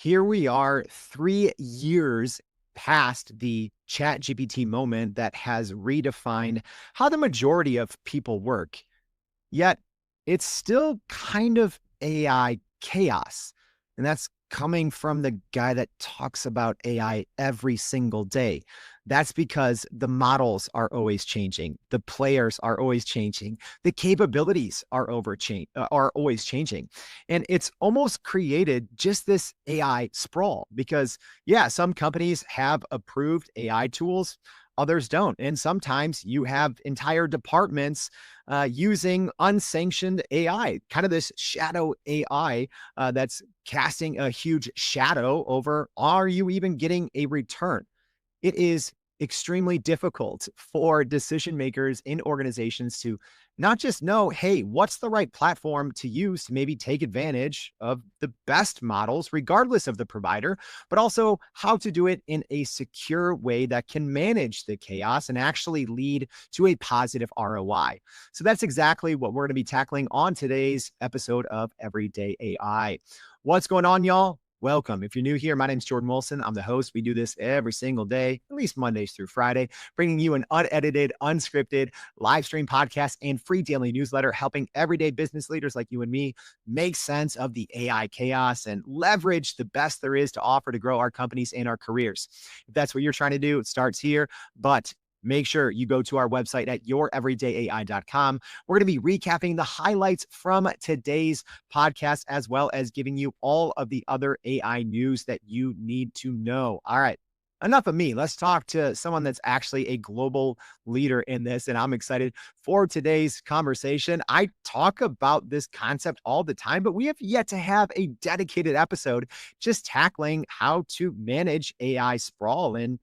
Here we are 3 years past the chat GPT moment that has redefined how the majority of people work. Yet it's still kind of AI chaos. And that's coming from the guy that talks about AI every single day. That's because the models are always changing. The players are always changing. The capabilities are always changing. And it's almost created just this AI sprawl because yeah, some companies have approved AI tools, others don't. And sometimes you have entire departments using unsanctioned AI, kind of this shadow AI that's casting a huge shadow over, are you even getting a return? It is extremely difficult for decision makers in organizations to not just know, hey, what's the right platform to use to maybe take advantage of the best models, regardless of the provider, but also how to do it in a secure way that can manage the chaos and actually lead to a positive ROI. So that's exactly what we're going to be tackling on today's episode of Everyday AI. What's going on, y'all? Welcome. If you're new here, my name's Jordan Wilson. I'm the host. We do this every single day, at least Mondays through Friday, bringing you an unedited, unscripted live stream podcast and free daily newsletter, helping everyday business leaders like you and me make sense of the AI chaos and leverage the best there is to offer to grow our companies and our careers. If that's what you're trying to do, it starts here. But make sure you go to our website at youreverydayai.com. We're going to be recapping the highlights from today's podcast, as well as giving you all of the other AI news that you need to know. All right. Enough of me. Let's talk to someone that's actually a global leader in this. And I'm excited for today's conversation. I talk about this concept all the time, but we have yet to have a dedicated episode just tackling how to manage AI sprawl and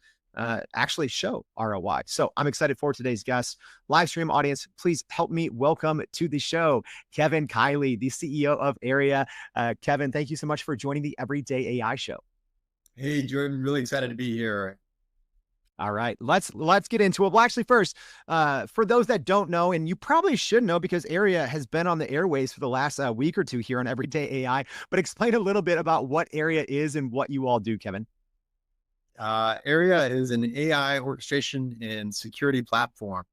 actually show ROI. So I'm excited for today's guest. Live stream audience, please help me welcome to the show, Kevin Kiley, the CEO of Airia. Kevin, thank you so much for joining the Everyday AI show. Hey, Jordan, really excited to be here. All right, let's get into it. Well, actually, first, for those that don't know, and you probably should know because Airia has been on the airways for the last week or two here on Everyday AI. But explain a little bit about what Airia is and what you all do, Kevin. Airia is an AI orchestration and security platform.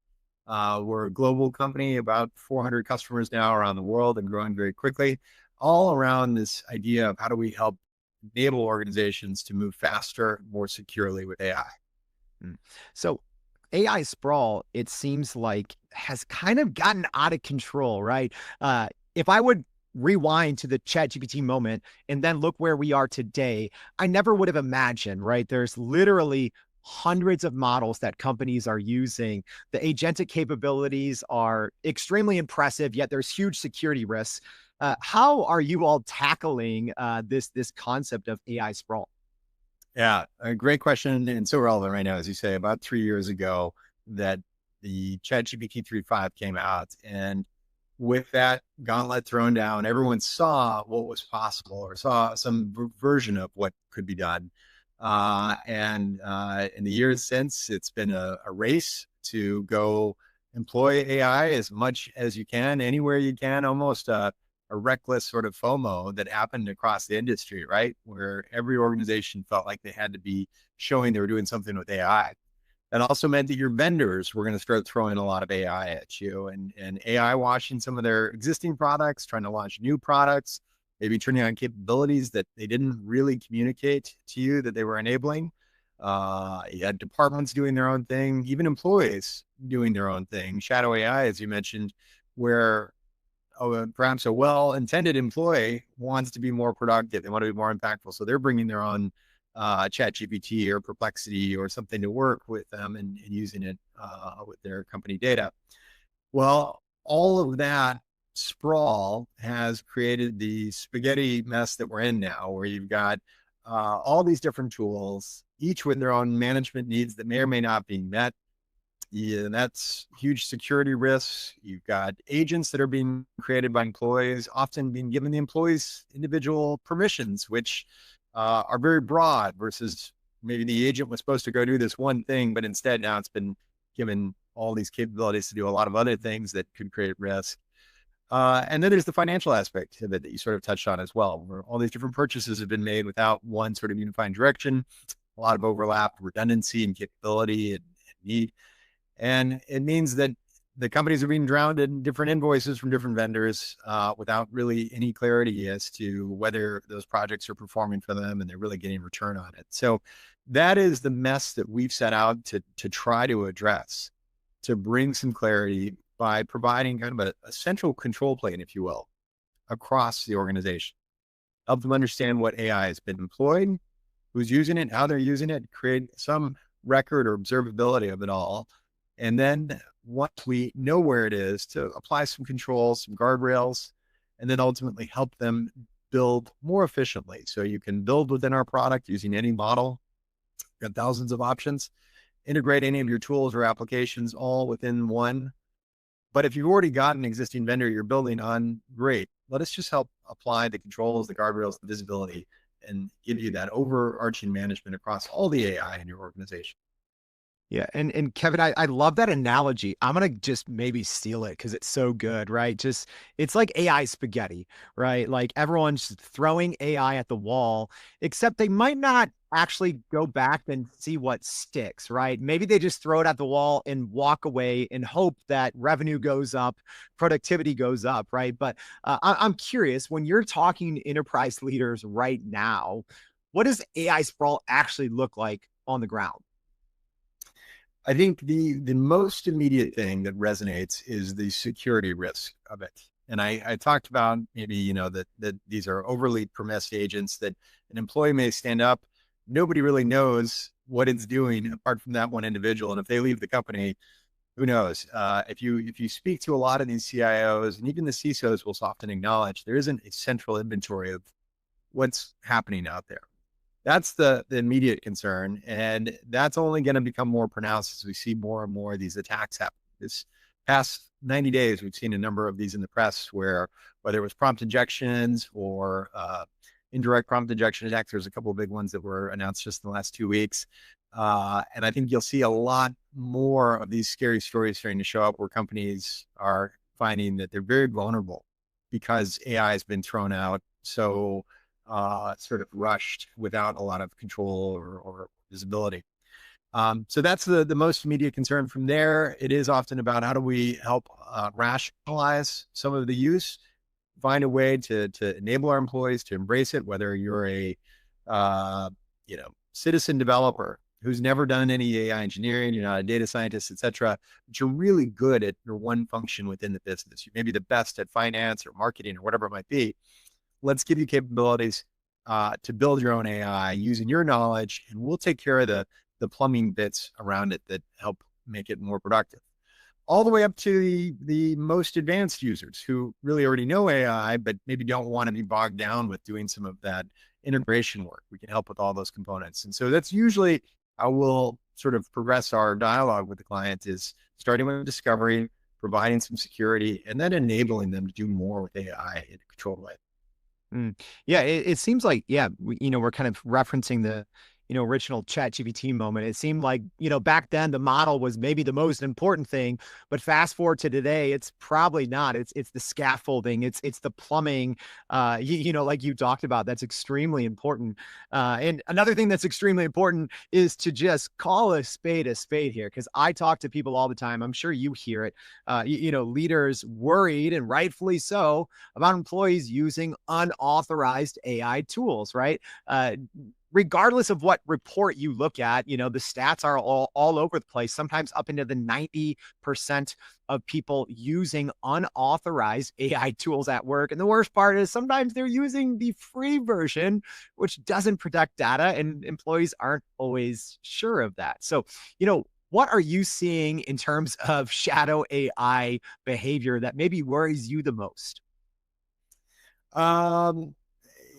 We're a global company, about 400 customers now around the world and growing very quickly, all around this idea of how do we help enable organizations to move faster, more securely with AI. Mm. So AI sprawl, it seems like, has kind of gotten out of control, right? If I would rewind to the chat GPT moment and then look where we are today, I never would have imagined, right? There's literally hundreds of models that companies are using. The agentic capabilities are extremely impressive, yet there's huge security risks. How are you all tackling this concept of AI sprawl? Yeah, a great question and so relevant right now, as you say. About 3 years ago, that the ChatGPT 3.5 came out, and with that gauntlet thrown down, everyone saw what was possible or saw some version of what could be done. And in the years since, it's been a race to go employ AI as much as you can, anywhere you can, almost a reckless sort of FOMO that happened across the industry, right? Where every organization felt like they had to be showing they were doing something with AI. That also meant that your vendors were going to start throwing a lot of AI at you and AI washing some of their existing products, trying to launch new products, maybe turning on capabilities that they didn't really communicate to you that they were enabling. You had departments doing their own thing, even employees doing their own thing. Shadow AI, as you mentioned, where perhaps a well-intended employee wants to be more productive. They want to be more impactful. So they're bringing their own chat GPT or perplexity or something to work with them and using it with their company data. Well, all of that sprawl has created the spaghetti mess that we're in now, where you've got all these different tools, each with their own management needs that may or may not be met. Yeah, that's huge security risks. You've got agents that are being created by employees, often being given the employees individual permissions, which are very broad versus maybe the agent was supposed to go do this one thing, but instead now it's been given all these capabilities to do a lot of other things that could create risk. And then there's the financial aspect of it that you sort of touched on as well, where all these different purchases have been made without one sort of unifying direction, a lot of overlap, redundancy, and capability and need. And it means that the companies are being drowned in different invoices from different vendors without really any clarity as to whether those projects are performing for them and they're really getting return on it. So that is the mess that we've set out to try to address, to bring some clarity by providing kind of a central control plane, if you will, across the organization. Help them understand what AI has been employed, who's using it, how they're using it, create some record or observability of it all. And then once we know where it is, to apply some controls, some guardrails, and then ultimately help them build more efficiently. So you can build within our product using any model. We've got thousands of options. Integrate any of your tools or applications all within one. But if you've already got an existing vendor you're building on, great. Let us just help apply the controls, the guardrails, the visibility, and give you that overarching management across all the AI in your organization. Yeah, and Kevin, I love that analogy. I'm gonna just maybe steal it because it's so good, right? Just it's like AI spaghetti, right? Like everyone's throwing AI at the wall, except they might not actually go back and see what sticks, right? Maybe they just throw it at the wall and walk away and hope that revenue goes up, productivity goes up, right? But I'm curious, when you're talking to enterprise leaders right now, what does AI sprawl actually look like on the ground? I think the most immediate thing that resonates is the security risk of it. And I talked about maybe, that these are overly permissed agents that an employee may stand up. Nobody really knows what it's doing apart from that one individual. And if they leave the company, who knows? If you speak to a lot of these CIOs and even the CISOs will often acknowledge there isn't a central inventory of what's happening out there. That's the immediate concern. And that's only going to become more pronounced as we see more and more of these attacks happen. This past 90 days, we've seen a number of these in the press where, whether it was prompt injections or indirect prompt injection attacks, there's a couple of big ones that were announced just in the last 2 weeks. And I think you'll see a lot more of these scary stories starting to show up where companies are finding that they're very vulnerable because AI has been thrown out. So sort of rushed without a lot of control or visibility. So that's the most immediate concern. From there, it is often about how do we help rationalize some of the use, find a way to enable our employees to embrace it, whether you're a citizen developer who's never done any AI engineering, you're not a data scientist, et cetera, but you're really good at your one function within the business. You may be the best at finance or marketing or whatever it might be. Let's give you capabilities to build your own AI using your knowledge, and we'll take care of the plumbing bits around it that help make it more productive. All the way up to the most advanced users who really already know AI, but maybe don't want to be bogged down with doing some of that integration work. We can help with all those components. And so that's usually how we'll sort of progress our dialogue with the client, is starting with discovery, providing some security, and then enabling them to do more with AI in a controlled way. Mm. Yeah, it seems like, yeah, we're kind of referencing the, original Chat GPT moment. It seemed like, back then the model was maybe the most important thing, but fast forward to today, it's probably not. It's the scaffolding, it's the plumbing, like you talked about, that's extremely important. And another thing that's extremely important is to just call a spade here, because I talk to people all the time. I'm sure you hear it. Leaders worried, and rightfully so, about employees using unauthorized AI tools, right? Regardless of what report you look at, the stats are all over the place, sometimes up into the 90% of people using unauthorized AI tools at work. And the worst part is sometimes they're using the free version, which doesn't protect data, and employees aren't always sure of that. So, what are you seeing in terms of shadow AI behavior that maybe worries you the most? Um,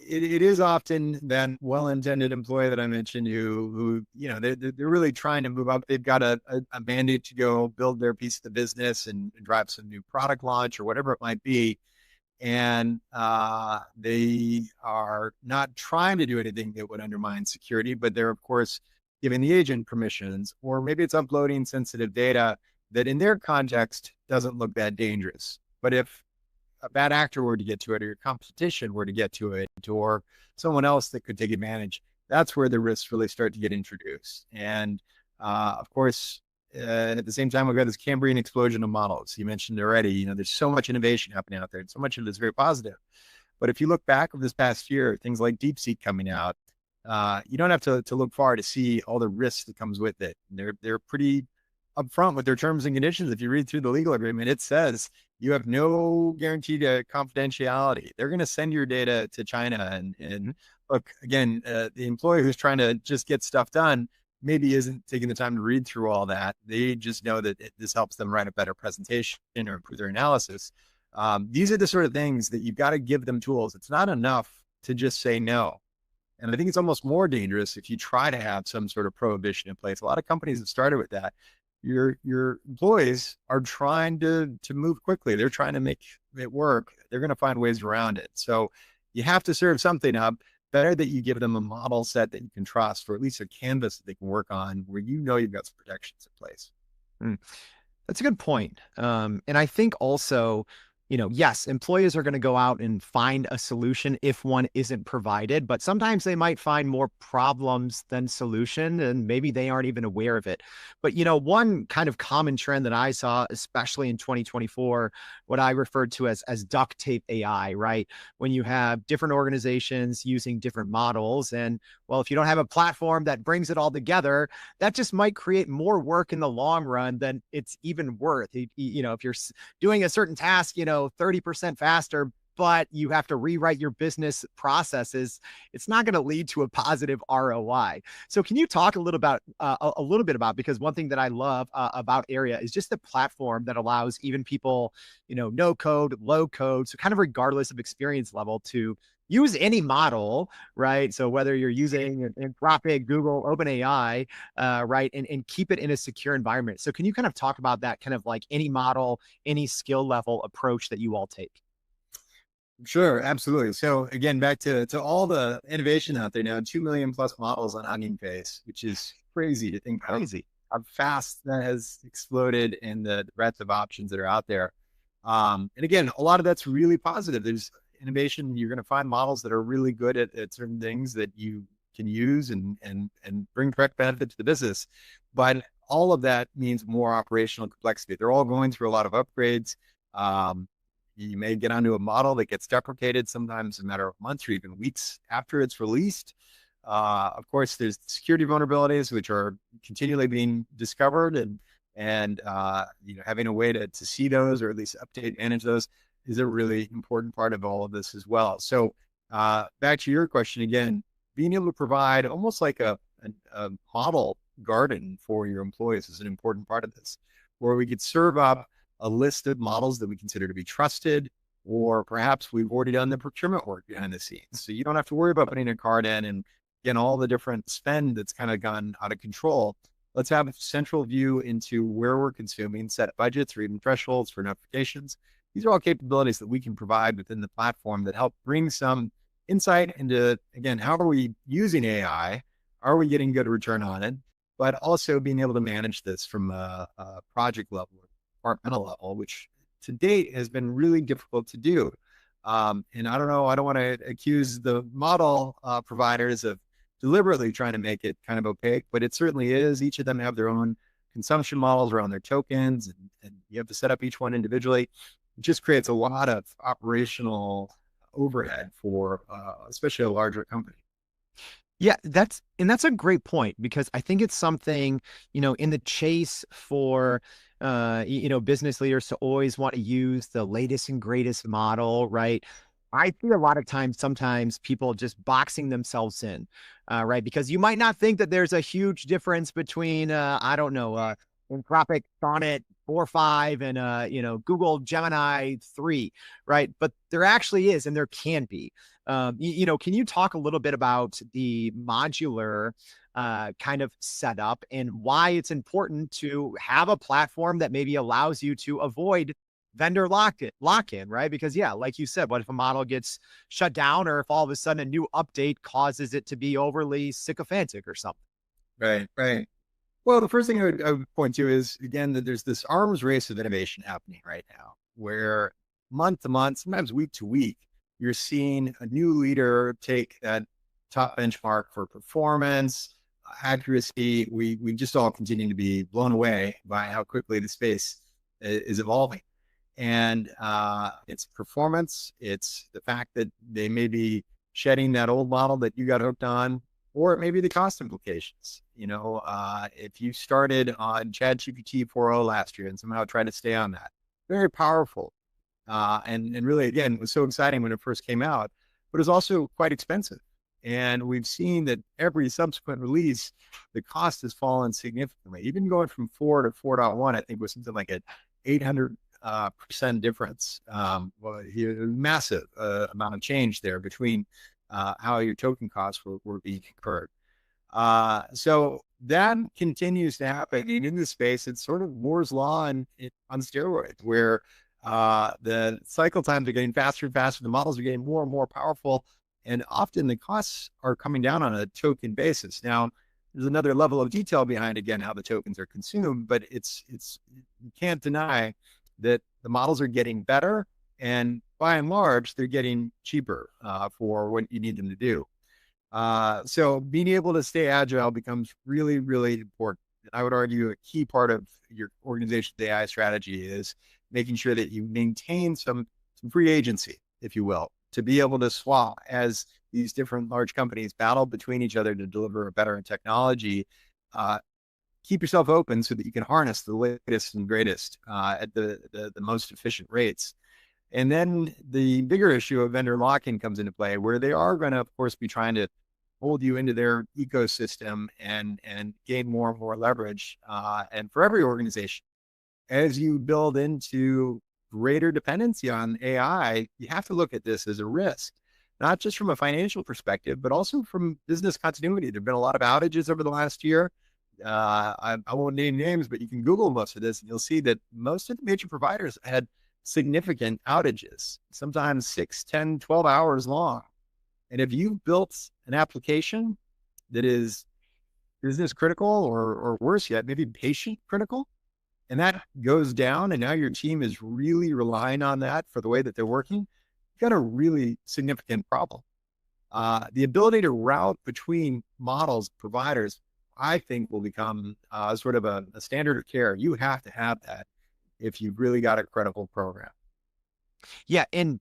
it is often that well-intended employee that I mentioned who they're really trying to move up. They've got a mandate to go build their piece of the business and drive some new product launch or whatever it might be. And they are not trying to do anything that would undermine security, but they're, of course, giving the agent permissions, or maybe it's uploading sensitive data that in their context doesn't look that dangerous. But if a bad actor were to get to it, or your competition were to get to it, or someone else that could take advantage, that's where the risks really start to get introduced. And of course, at the same time, we've got this Cambrian explosion of models. You mentioned already, there's so much innovation happening out there, and so much of it is very positive. But if you look back over this past year, things like DeepSeek coming out, you don't have to look far to see all the risks that comes with it. They're pretty upfront with their terms and conditions. If you read through the legal agreement, it says you have no guaranteed confidentiality. They're going to send your data to China, and look again, the employee who's trying to just get stuff done maybe isn't taking the time to read through all that. They just know that this helps them write a better presentation or improve their analysis. These are the sort of things that you've got to give them tools. It's not enough to just say no. And I think it's almost more dangerous if you try to have some sort of prohibition in place. A lot of companies have started with that. Your employees are trying to move quickly. They're trying to make it work. They're going to find ways around it. So you have to serve something up. Better that you give them a model set that you can trust, or at least a canvas that they can work on where you've got some protections in place. Mm. That's a good point. And I think also, yes, employees are going to go out and find a solution if one isn't provided, but sometimes they might find more problems than solution, and maybe they aren't even aware of it. But, one kind of common trend that I saw, especially in 2024, what I referred to as duct tape AI, right? When you have different organizations using different models, and well, if you don't have a platform that brings it all together, that just might create more work in the long run than it's even worth. If you're doing a certain task, 30% faster, but you have to rewrite your business processes, it's not going to lead to a positive ROI. So can you talk a little about a little bit about, because one thing that I love about Airia is just the platform that allows even people, no code, low code, so kind of regardless of experience level, to use any model, right? So whether you're using Anthropic, Google, OpenAI, right, and keep it in a secure environment. So can you kind of talk about that kind of like any model, any skill level approach that you all take? Sure, absolutely. So again, back to all the innovation out there now, 2 million plus models on Hugging Face, which is crazy to think about Crazy. how fast that has exploded and the breadth of options that are out there. And again, a lot of that's really positive. There's innovation. You're going to find models that are really good at certain things that you can use and bring direct benefit to the business. But all of that means more operational complexity. They're all going through a lot of upgrades. You may get onto a model that gets deprecated sometimes in a matter of months or even weeks after it's released. Of course, there's security vulnerabilities which are continually being discovered, and having a way to see those, or at least update, manage those, is a really important part of all of this as well. So back to your question again, being able to provide almost like a model garden for your employees is an important part of this, where we could serve up a list of models that we consider to be trusted, or perhaps we've already done the procurement work behind the scenes. So you don't have to worry about putting a card in and getting all the different spend that's kind of gone out of control. Let's have a central view into where we're consuming, set budgets or even thresholds for notifications. These are all capabilities that we can provide within the platform that help bring some insight into, again, how are we using AI? Are we getting good return on it? But also being able to manage this from a project level, departmental level, which to date has been really difficult to do. And I don't know, I don't want to accuse the model providers of deliberately trying to make it kind of opaque, but it certainly is. Each of them have their own consumption models around their tokens, and you have to set up each one individually. It just creates a lot of operational overhead for especially a larger company. Yeah, that's a great point, because I think it's something, in the chase for business leaders to always want to use the latest and greatest model, right? I see a lot of times, sometimes people just boxing themselves in, right? Because you might not think that there's a huge difference between, I don't know, Anthropic Sonnet 4.5 and, Google Gemini 3, right? But there actually is, and there can be. Can you talk a little bit about the modular kind of setup and why it's important to have a platform that maybe allows you to avoid vendor lock in, right? Because yeah, like you said, what if a model gets shut down, or if all of a sudden a new update causes it to be overly sycophantic or something? Right, right. Well, the first thing I would point to is, again, that there's this arms race of innovation happening right now, where month to month, sometimes week to week, you're seeing a new leader take that top benchmark for performance, accuracy. We just all continue to be blown away by how quickly the space is evolving. And it's performance. It's the fact that they may be shedding that old model that you got hooked on, or it may be the cost implications. If you started on ChatGPT 4.0 last year and somehow tried to stay on that, very powerful. And really, again, it was so exciting when it first came out, but it was also quite expensive. And we've seen that every subsequent release, the cost has fallen significantly. Even going from 4 to 4.1, I think was something like an 800% difference. Massive amount of change there between how your token costs were being incurred. So that continues to happen in this space. It's sort of Moore's law on steroids, where the cycle times are getting faster and faster. The models are getting more and more powerful, and often the costs are coming down on a token basis. Now, there's another level of detail behind, again, how the tokens are consumed, but it's you can't deny that the models are getting better, and by and large, they're getting cheaper for what you need them to do. So being able to stay agile becomes really, really important. I would argue a key part of your organization's AI strategy is making sure that you maintain some free agency, if you will, to be able to swap as these different large companies battle between each other to deliver a better technology. Keep yourself open so that you can harness the latest and greatest at the most efficient rates. And then the bigger issue of vendor lock-in comes into play, where they are going to, of course, be trying to hold you into their ecosystem and gain more and more leverage. And for every organization, as you build into greater dependency on AI, you have to look at this as a risk, not just from a financial perspective, but also from business continuity. There have been a lot of outages over the last year. I won't name names, but you can Google most of this and you'll see that most of the major providers had significant outages, sometimes 6, 10, 12 hours long. And if you've built an application that is business critical, or worse yet, maybe patient critical, and that goes down, and now your team is really relying on that for the way that they're working, you've got a really significant problem. The ability to route between models, providers, I think will become sort of a standard of care. You have to have that if you've really got a credible program. Yeah, and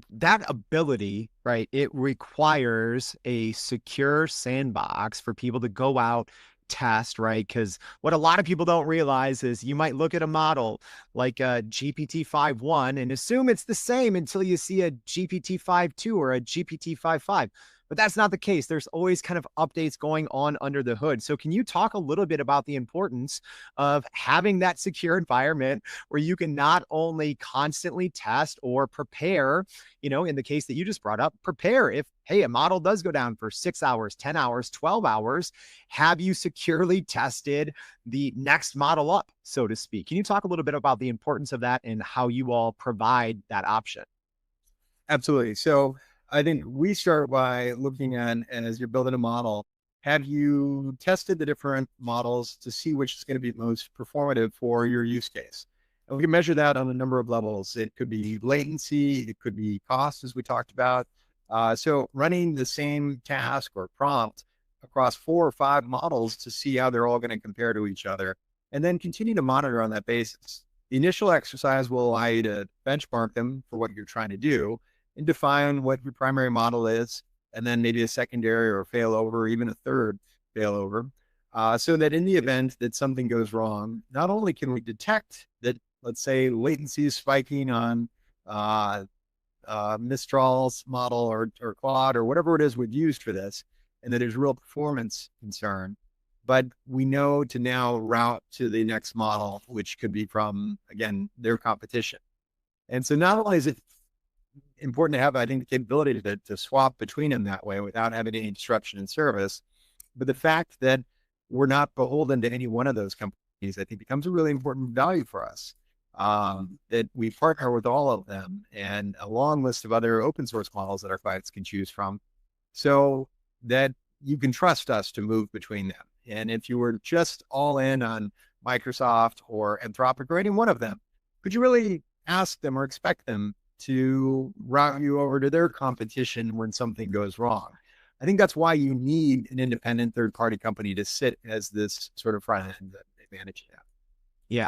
that ability, right? It requires a secure sandbox for people to go out, test, right? Because what a lot of people don't realize is you might look at a model like a GPT 5.1 and assume it's the same until you see a GPT 5.2 or a GPT 5.5. But that's not the case. There's always kind of updates going on under the hood. So, can you talk a little bit about the importance of having that secure environment where you can not only constantly test or prepare, in the case that you just brought up, prepare if, hey, a model does go down for 6 hours, 10 hours, 12 hours, have you securely tested the next model up, so to speak? Can you talk a little bit about the importance of that and how you all provide that option? Absolutely. So I think we start by looking at, and as you're building a model, have you tested the different models to see which is going to be most performative for your use case? And we can measure that on a number of levels. It could be latency, it could be cost, as we talked about. So running the same task or prompt across 4 or 5 models to see how they're all going to compare to each other, and then continue to monitor on that basis. The initial exercise will allow you to benchmark them for what you're trying to do and define what your primary model is, and then maybe a secondary or a failover, or even a third failover, so that in the event that something goes wrong, not only can we detect that, let's say, latency is spiking on Mistral's model or Claude or whatever it is we've used for this, and that there's real performance concern, but we know to now route to the next model, which could be from, again, their competition. And so not only is it important to have, I think, the capability to swap between them that way without having any disruption in service, but the fact that we're not beholden to any one of those companies, I think, becomes a really important value for us. That we partner with all of them and a long list of other open source models that our clients can choose from, so that you can trust us to move between them. And if you were just all in on Microsoft or Anthropic or any one of them, could you really ask them or expect them to route you over to their competition when something goes wrong. I think that's why you need an independent third party company to sit as this sort of front end that they manage to have. Yeah,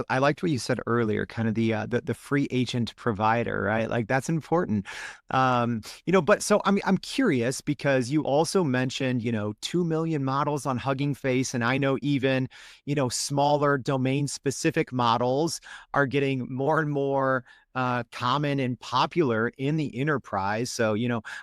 I liked what you said earlier, kind of the free agent provider, right? Like that's important. But so I'm curious because you also mentioned, 2 million models on Hugging Face, and I know even, smaller domain specific models are getting more and more common and popular in the enterprise. So,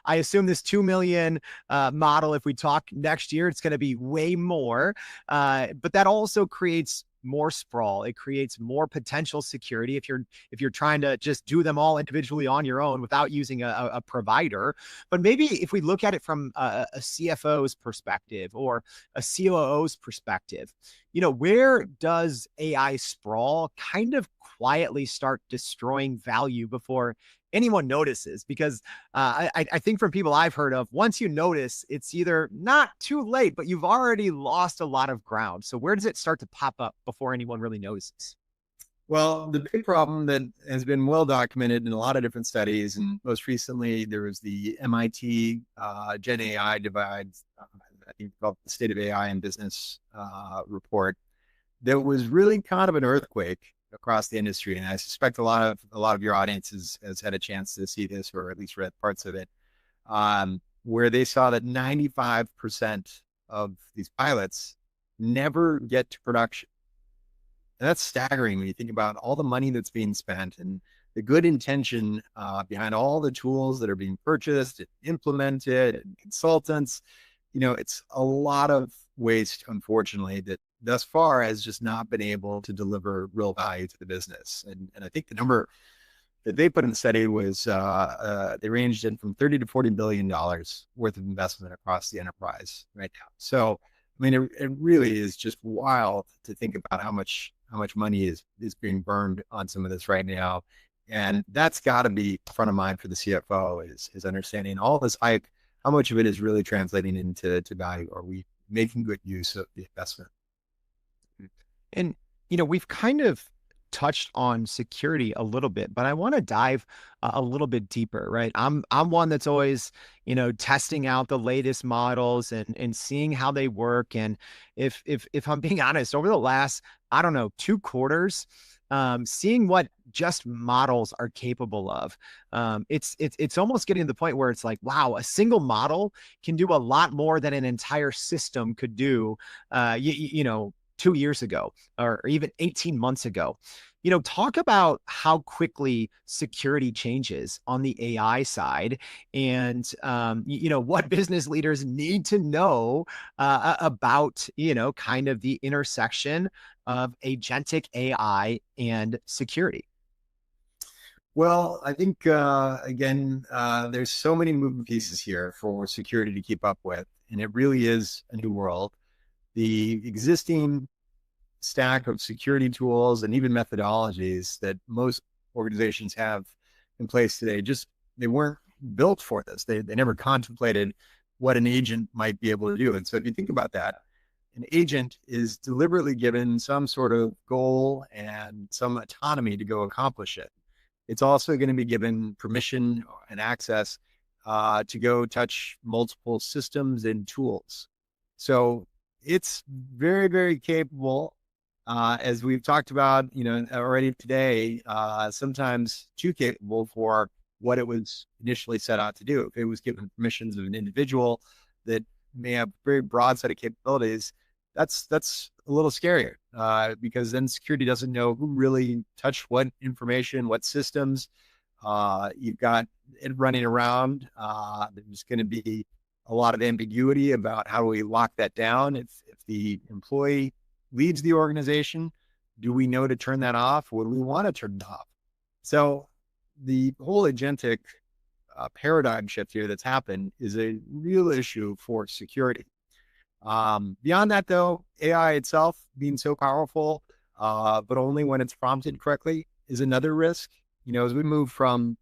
I assume this 2 million model, if we talk next year, it's going to be way more. But that also creates more sprawl. It creates more potential security if you're trying to just do them all individually on your own without using a provider. But maybe if we look at it from a CFO's perspective or a COO's perspective, where does AI sprawl kind of quietly start destroying value before anyone notices? Because I think from people I've heard of, once you notice, it's either not too late, but you've already lost a lot of ground. So where does it start to pop up before anyone really notices? Well, the big problem that has been well documented in a lot of different studies, and most recently there was the MIT Gen AI divide, I think called the State of AI in Business report, that was really kind of an earthquake across the industry. And I suspect a lot of your audience has had a chance to see this or at least read parts of it, where they saw that 95% of these pilots never get to production. And that's staggering when you think about all the money that's being spent and the good intention behind all the tools that are being purchased and implemented and consultants. It's a lot of waste, unfortunately, that thus far has just not been able to deliver real value to the business. And I think the number that they put in the study was they ranged in from 30 to $40 billion worth of investment across the enterprise right now. So, I mean, it really is just wild to think about how much money is being burned on some of this right now. And that's got to be front of mind for the CFO is understanding all this hype, how much of it is really translating into value. Are we making good use of the investment? And, we've kind of touched on security a little bit, but I want to dive a little bit deeper, right? I'm one that's always, testing out the latest models and seeing how they work. And if I'm being honest, over the last, I don't know, 2 quarters, seeing what just models are capable of, it's almost getting to the point where it's like, wow, a single model can do a lot more than an entire system could do. 2 years ago or even 18 months ago. Talk about how quickly security changes on the AI side and, what business leaders need to know about, kind of the intersection of agentic AI and security. Well, I think, again, there's so many moving pieces here for security to keep up with. And it really is a new world. The existing stack of security tools and even methodologies that most organizations have in place today, just they weren't built for this. They never contemplated what an agent might be able to do. And so if you think about that, an agent is deliberately given some sort of goal and some autonomy to go accomplish it. It's also going to be given permission and access to go touch multiple systems and tools. So it's very, very capable. As we've talked about, already today, sometimes too capable for what it was initially set out to do. If it was given permissions of an individual that may have a very broad set of capabilities, that's a little scarier because then security doesn't know who really touched what information, what systems. You've got it running around. There's going to be a lot of ambiguity about how do we lock that down. If the employee leads the organization, do we know to turn that off? Would we want to turn it off? So the whole agentic paradigm shift here that's happened is a real issue for security. Beyond that, though, AI itself being so powerful, but only when it's prompted correctly, is another risk. As we move from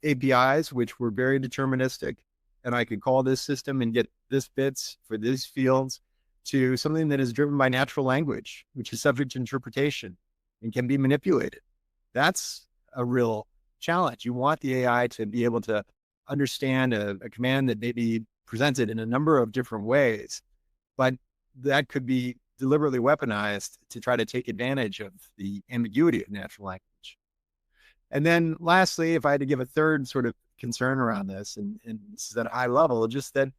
APIs, which were very deterministic, and I could call this system and get this bits for these fields, to something that is driven by natural language, which is subject to interpretation and can be manipulated. That's a real challenge. You want the AI to be able to understand a command that may be presented in a number of different ways, but that could be deliberately weaponized to try to take advantage of the ambiguity of natural language. And then lastly, if I had to give a third sort of concern around this, and this is at a high level, just that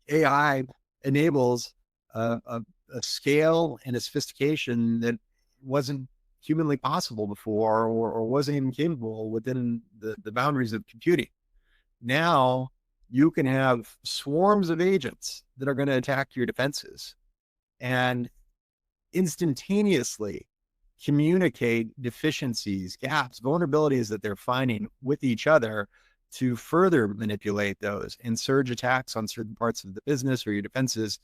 AI enables a scale and a sophistication that wasn't humanly possible before, or wasn't even capable within the boundaries of computing. Now you can have swarms of agents that are going to attack your defenses and instantaneously communicate deficiencies, gaps, vulnerabilities that they're finding with each other to further manipulate those and surge attacks on certain parts of the business or your defenses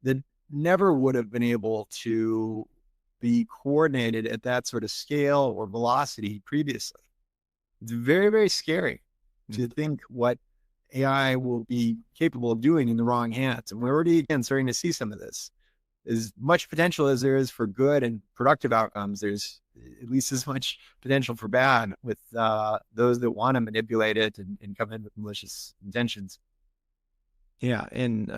that never would have been able to be coordinated at that sort of scale or velocity previously. It's very, very scary to think what AI will be capable of doing in the wrong hands. And we're already, again, starting to see some of this. As much potential as there is for good and productive outcomes, there's at least as much potential for bad with those that want to manipulate it and come in with malicious intentions. Yeah. And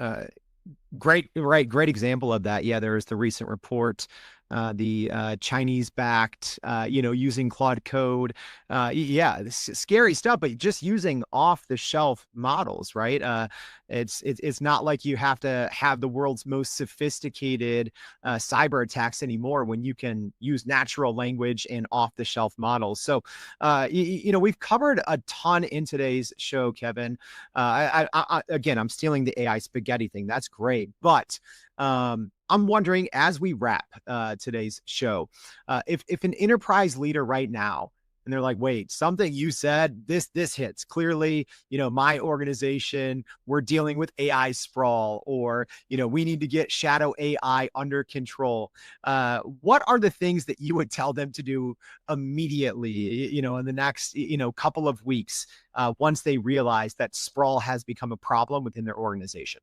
great example of that. Yeah, there was the recent report, the Chinese-backed, using Claude Code. Yeah, this is scary stuff, but just using off-the-shelf models, right? It's not like you have to have the world's most sophisticated cyber attacks anymore when you can use natural language and off-the-shelf models. So, we've covered a ton in today's show, Kevin. Again, I'm stealing the AI spaghetti thing. That's great, but I'm wondering, as we wrap today's show, if an enterprise leader right now, and they're like, wait, something you said, this hits clearly, my organization, we're dealing with AI sprawl, or, we need to get shadow AI under control. What are the things that you would tell them to do immediately, in the next, couple of weeks, once they realize that sprawl has become a problem within their organization?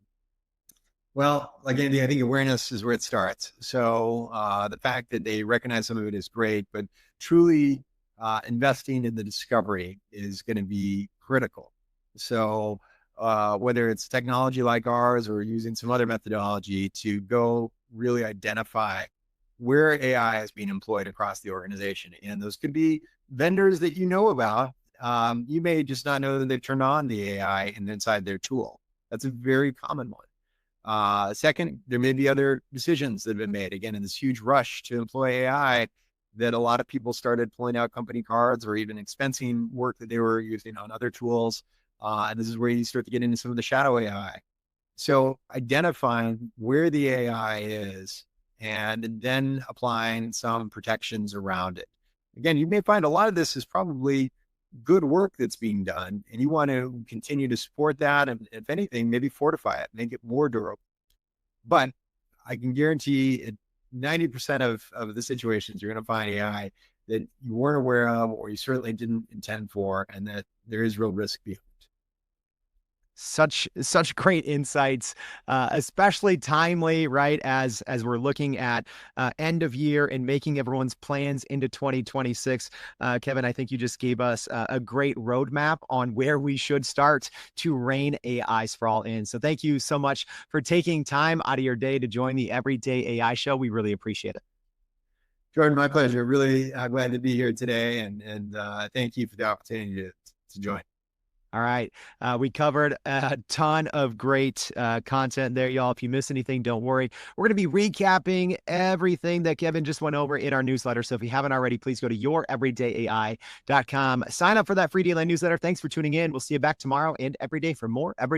Well, again, I think awareness is where it starts. So the fact that they recognize some of it is great, but truly investing in the discovery is going to be critical. So whether it's technology like ours or using some other methodology to go really identify where AI is being employed across the organization. And those could be vendors that you know about. You may just not know that they've turned on the AI inside their tool. That's a very common one. Second, there may be other decisions that have been made. Again, in this huge rush to employ AI, that a lot of people started pulling out company cards or even expensing work that they were using on other tools. And this is where you start to get into some of the shadow AI. So identifying where the AI is and then applying some protections around it. Again, you may find a lot of this is probably good work that's being done, and you want to continue to support that. And if anything, maybe fortify it, make it more durable. But I can guarantee 90% of the situations you're going to find AI that you weren't aware of, or you certainly didn't intend for, and that there is real risk behind. Such great insights, especially timely, right? As we're looking at end of year and making everyone's plans into 2026. Kevin, I think you just gave us a great roadmap on where we should start to rein AI sprawl in. So thank you so much for taking time out of your day to join the Everyday AI Show. We really appreciate it. Jordan, my pleasure. Really glad to be here today, and thank you for the opportunity to join. All right. We covered a ton of great content there, y'all. If you miss anything, don't worry. We're going to be recapping everything that Kevin just went over in our newsletter. So if you haven't already, please go to youreverydayai.com. Sign up for that free daily newsletter. Thanks for tuning in. We'll see you back tomorrow and every day for more Everyday